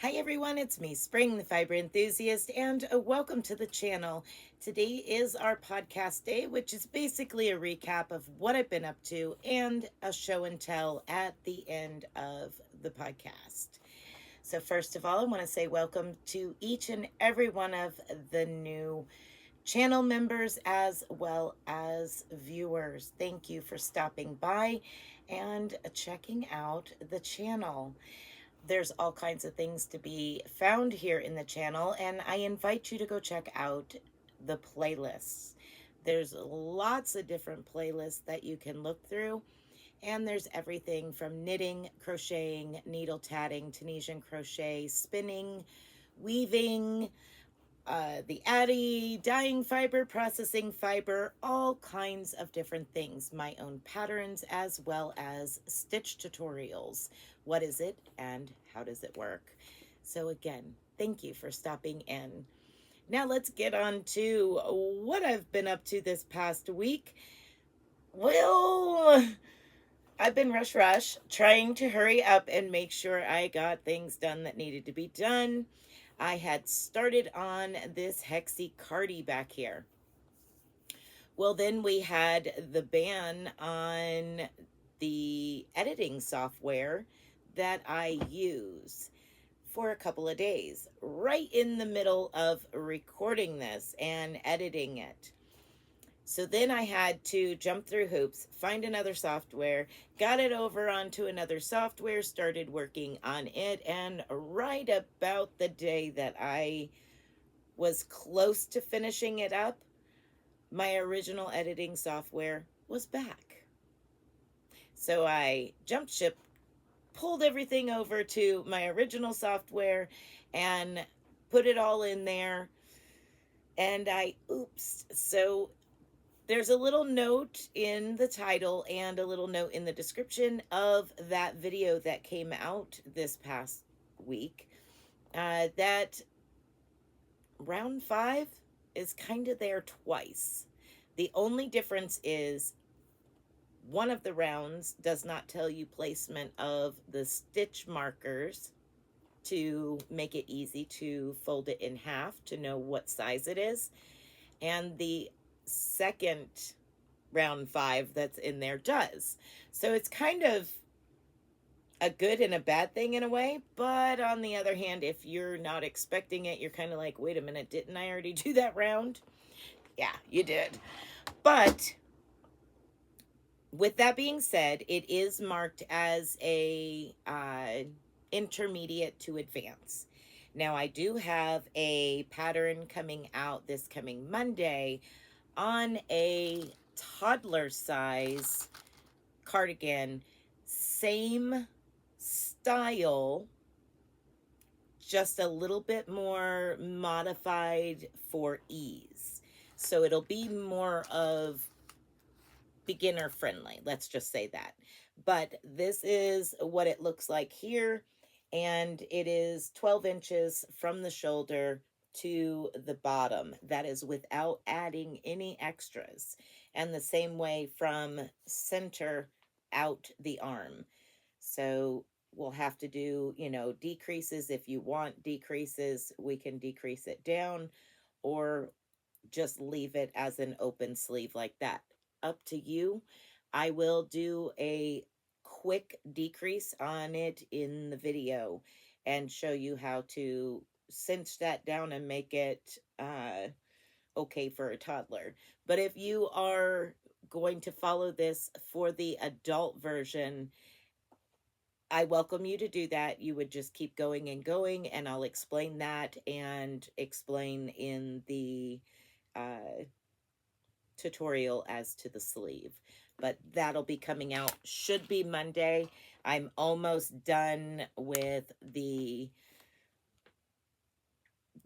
Hi everyone, it's me, Spring, the fiber enthusiast, and welcome to the channel. Today is our podcast day, which is basically a recap of what I've been up to and a show and tell at the end of the podcast. So, first of all, I want to say welcome to each and every one of the new channel members as well as viewers. Thank you for stopping by and checking out the channel. There's all kinds of things to be found here in the channel, and I invite you to go check out the playlists. There's lots of different playlists that you can look through, and there's everything from knitting, crocheting, needle tatting, Tunisian crochet, spinning, weaving, the Addy, dyeing fiber, processing fiber, all kinds of different things. My own patterns as well as stitch tutorials. What is it and how does it work? So again, thank you for stopping in. Now let's get on to what I've been up to this past week. Well, I've been rush trying to hurry up and make sure I got things done that needed to be done. I had started on this Hexie Cardi back here. Well, then we had the ban on the editing software that I use for a couple of days, right in the middle of recording this and editing it. So then I had to jump through hoops, find another software, got it over onto another software, started working on it, and right about the day that I was close to finishing it up, my original editing software was back. So I jumped ship, pulled everything over to my original software, and put it all in there. And oops. So there's a little note in the title and a little note in the description of that video that came out this past week, that round 5 is kind of there twice. The only difference is one of the rounds does not tell you placement of the stitch markers to make it easy to fold it in half to know what size it is. And the second round 5 that's in there does. So it's kind of a good and a bad thing in a way, but on the other hand, if you're not expecting it, you're kind of like, wait a minute, didn't I already do that round? Yeah, you did. But with that being said, it is marked as a intermediate to advance. Now, I do have a pattern coming out this coming Monday on a toddler size cardigan, same style, just a little bit more modified for ease. So it'll be more of beginner friendly, let's just say that. But this is what it looks like here, and it is 12 inches from the shoulder to the bottom. That is without adding any extras, and the same way from center out the arm. So we'll have to do, decreases. If you want decreases, we can decrease it down, or just leave it as an open sleeve like that. Up to you. I will do a quick decrease on it in the video and show you how to cinch that down and make it okay for a toddler. But if you are going to follow this for the adult version, I welcome you to do that. You would just keep going and going, and I'll explain that and explain in the uh, tutorial as to the sleeve. But that'll be coming out, should be Monday. I'm almost done with the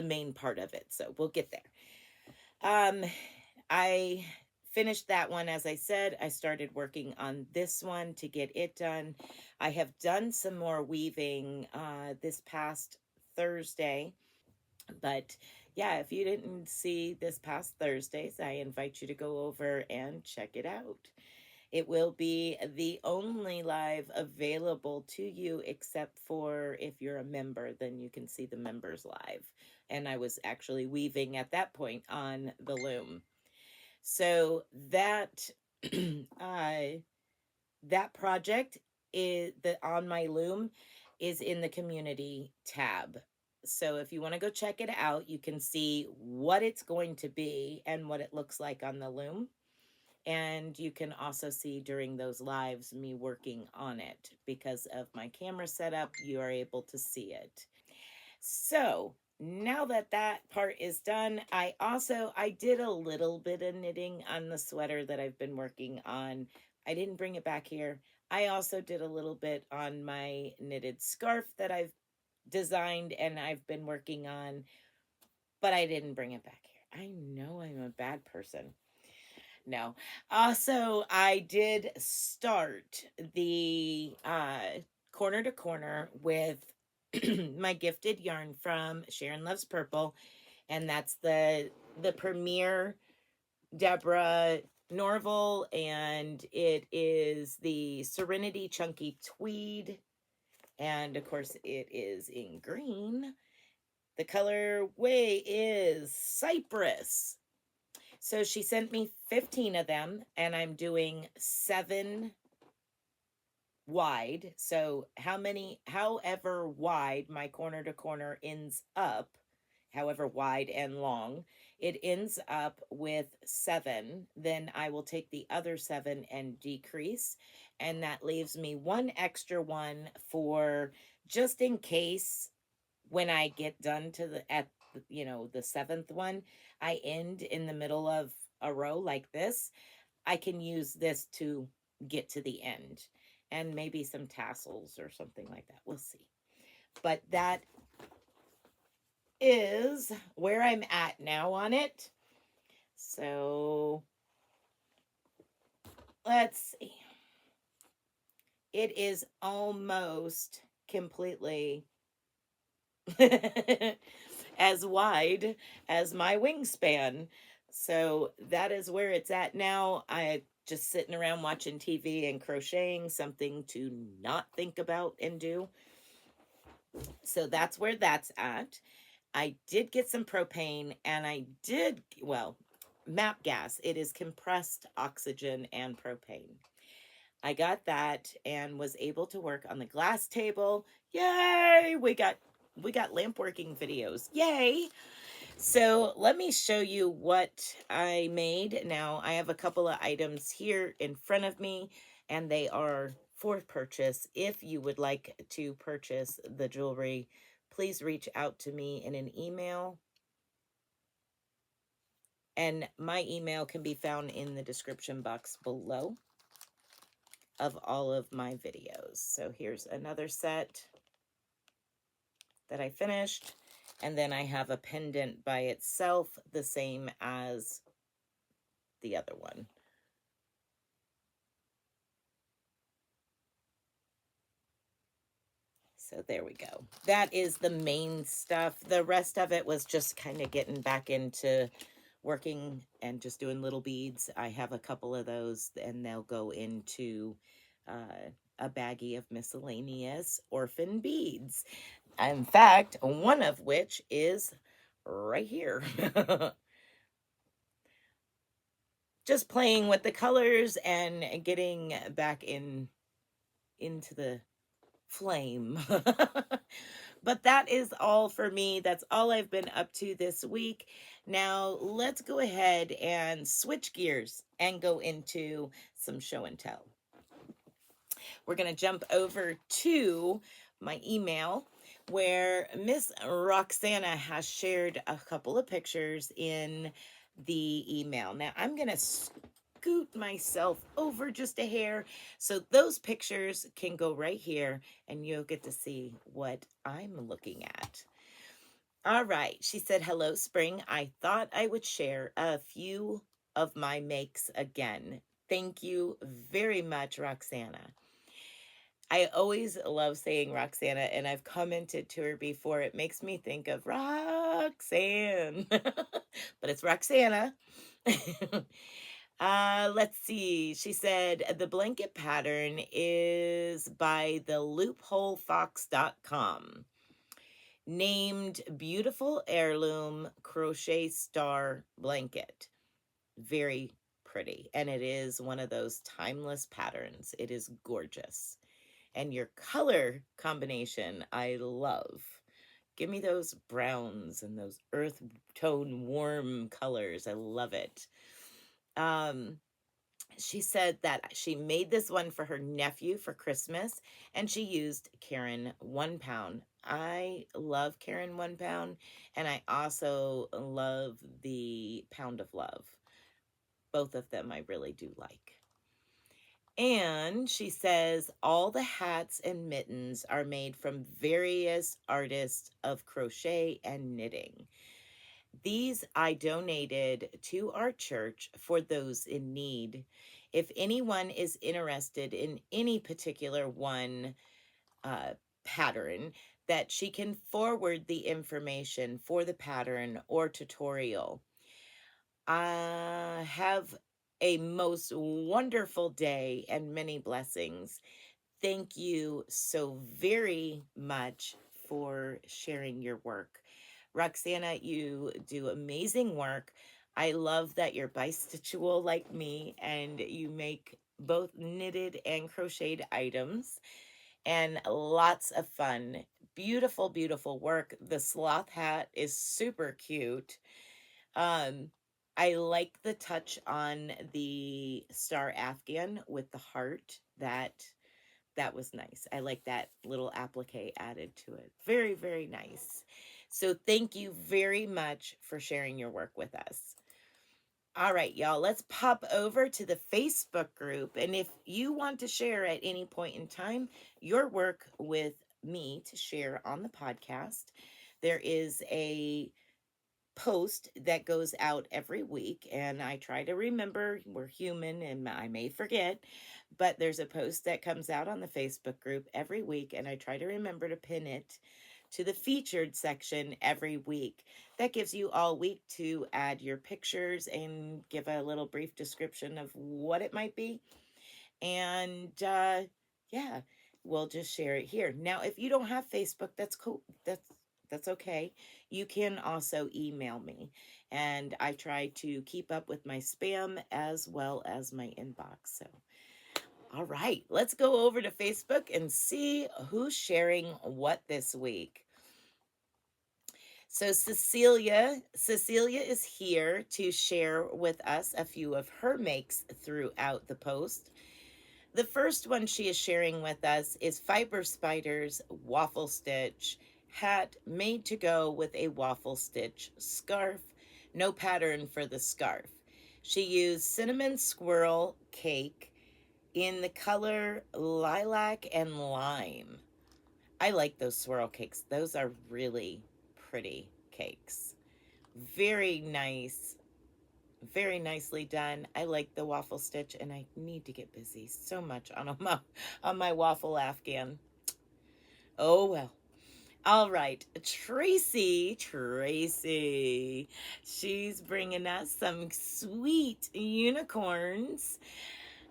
main part of it, so we'll get there. I finished that one. As I said, I started working on this one to get it done. I have done some more weaving this past Thursday, but yeah, if you didn't see this past Thursdays, I invite you to go over and check it out. It will be the only live available to you, except for if you're a member, then you can see the members live. And I was actually weaving at that point on the loom. So that uh, that project is the on my loom is in the community tab. So if you want to go check it out, you can see what it's going to be and what it looks like on the loom. And you can also see during those lives me working on it. Because of my camera setup, you are able to see it. So now that that part is done, I did a little bit of knitting on the sweater that I've been working on. I didn't bring it back here. I also did a little bit on my knitted scarf that I've designed and I've been working on, but I didn't bring it back here. I know I'm a bad person. No. Also, I did start the corner to corner with my gifted yarn from Sharon Loves Purple, and that's the Premier Deborah Norval, and it is the Serenity Chunky Tweed, and of course it is in green. The colorway is Cypress. So she sent me 15 of them, and I'm doing 7 wide. So however wide my corner to corner ends up, however wide and long, it ends up with 7. Then I will take the other 7 and decrease. And that leaves me one extra one for just in case when I get done to the 7th one, I end in the middle of a row like this. I can use this to get to the end, and maybe some tassels or something like that. We'll see. But that is where I'm at now on it. So let's see. It is almost completely as wide as my wingspan. So that is where it's at now. I just sitting around watching TV and crocheting, something to not think about and do. So that's where that's at. I did get some propane, and MAP gas. It is compressed oxygen and propane. I got that and was able to work on the glass table. Yay! We got lamp working videos. Yay! So let me show you what I made. Now I have a couple of items here in front of me, and they are for purchase. If you would like to purchase the jewelry, please reach out to me in an email. And my email can be found in the description box below of all of my videos. So here's another set that I finished. And then I have a pendant by itself, the same as the other one. So there we go. That is the main stuff. The rest of it was just kind of getting back into working and just doing little beads. I have a couple of those, and they'll go into a baggie of miscellaneous orphan beads. In fact, one of which is right here. Just playing with the colors and getting back into the flame. But that is all for me. That's all I've been up to this week. Now let's go ahead and switch gears and go into some show and tell. We're going to jump over to my email, where Miss Roxana has shared a couple of pictures in the email. Now I'm going to scoot myself over just a hair so those pictures can go right here, and you'll get to see what I'm looking at. All right. She said, "Hello, Spring. I thought I would share a few of my makes again. Thank you very much, Roxana." I always love saying Roxana, and I've commented to her before. It makes me think of Roxanne, but it's Roxana. Let's see. She said the blanket pattern is by the loopholefox.com, named Beautiful Heirloom Crochet Star Blanket. Very pretty. And it is one of those timeless patterns. It is gorgeous. And your color combination, I love. Give me those browns and those earth tone warm colors. I love it. Um, she said that she made this one for her nephew for Christmas, and she used Caron 1 pound. I love Caron 1 pound, and I also love the Pound of Love. Both of them I really do like. And she says all the hats and mittens are made from various artists of crochet and knitting. These I donated to our church for those in need. If anyone is interested in any particular one uh, pattern, that she can forward the information for the pattern or tutorial. Have a most wonderful day and many blessings. Thank you so very much for sharing your work. Roxana, you do amazing work. I love that you're bistitchual like me and you make both knitted and crocheted items, and lots of fun. Beautiful, beautiful work. The sloth hat is super cute. Um, I like the touch on the star Afghan with the heart. That was nice. I like that little applique added to it. Very, very nice. So thank you very much for sharing your work with us. All right, y'all, let's pop over to the Facebook group. And if you want to share at any point in time your work with me to share on the podcast, there is a post that goes out every week, and I try to remember, we're human and I may forget, but there's a post that comes out on the Facebook group every week, and I try to remember to pin it to the featured section every week. That gives you all week to add your pictures and give a little brief description of what it might be. And yeah, we'll just share it here. Now, if you don't have Facebook, that's cool. That's okay. You can also email me, and I try to keep up with my spam as well as my inbox. So, all right, let's go over to Facebook and see who's sharing what this week. So Cecilia is here to share with us a few of her makes throughout the post. The first one she is sharing with us is Fiber Spider's waffle stitch hat made to go with a waffle stitch scarf. No pattern for the scarf. She used cinnamon squirrel cake in the color lilac and lime. I like those swirl cakes. Those are really pretty cakes. Very nice. Very nicely done. I like the waffle stitch, and I need to get busy so much on my waffle Afghan. Oh well. All right, Tracy, she's bringing us some sweet unicorns,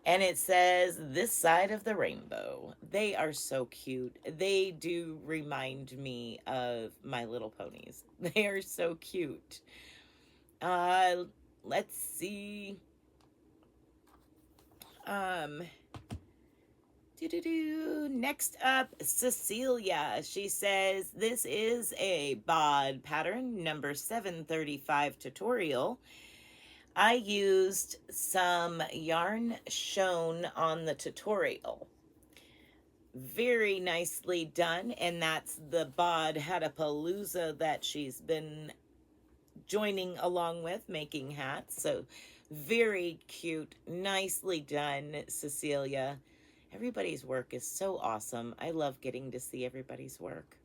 and it says this side of the rainbow. They are so cute. They do remind me of My Little Ponies. They are so cute. Let's see. Um, Next up, Cecilia. She says this is a bod pattern number 735 tutorial. I used some yarn shown on the tutorial. Very nicely done, and that's the bod Hatapalooza that she's been joining along with making hats. So very cute, nicely done, Cecilia. Everybody's work is so awesome. I love getting to see everybody's work.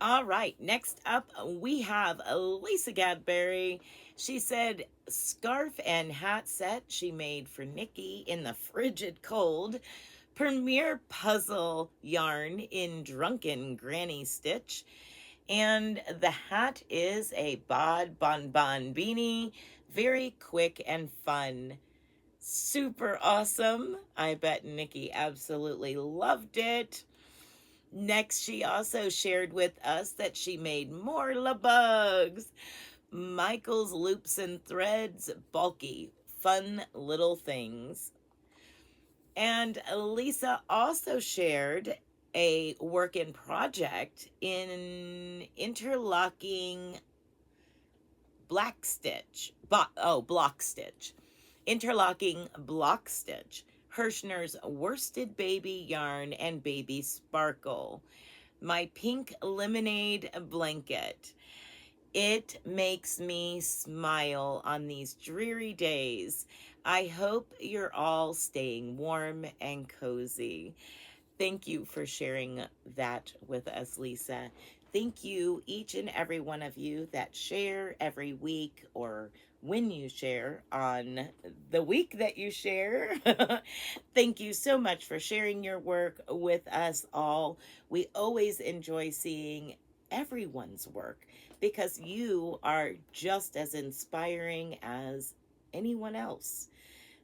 All right, next up we have Lisa Gadberry. She said scarf and hat set she made for Nikki in the frigid cold. Premier puzzle yarn in Drunken Granny Stitch. And the hat is a Bod Bon Bon beanie Very quick and fun. Super awesome. I bet Nikki absolutely loved it. Next, she also shared with us that she made more La Bugs. Michael's Loops and Threads, bulky, fun little things. And Lisa also shared a work in project in interlocking black stitch. Block stitch. Interlocking block stitch. Hirschner's worsted baby yarn and baby sparkle. My pink lemonade blanket. It makes me smile on these dreary days. I hope you're all staying warm and cozy. Thank you for sharing that with us, Lisa. Thank you, each and every one of you that share every week or when you share on the week that you share. Thank you so much for sharing your work with us all. We always enjoy seeing everyone's work because you are just as inspiring as anyone else.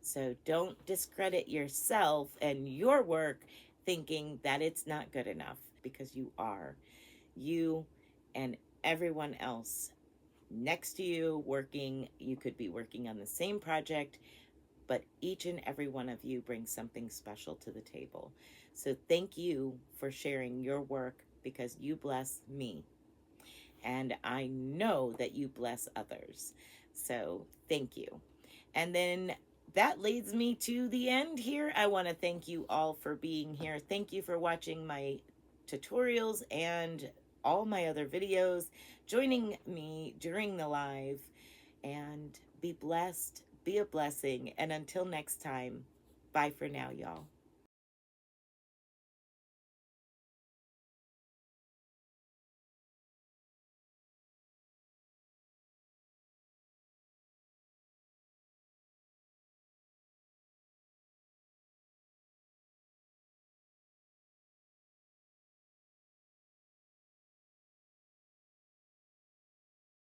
So don't discredit yourself and your work thinking that it's not good enough, because you are. You and everyone else next to you working, you could be working on the same project, but each and every one of you brings something special to the table. So thank you for sharing your work, because you bless me. And I know that you bless others. So thank you. And then that leads me to the end here. I want to thank you all for being here. Thank you for watching my tutorials and all my other videos, joining me during the live, and be blessed, be a blessing. And until next time, bye for now, y'all.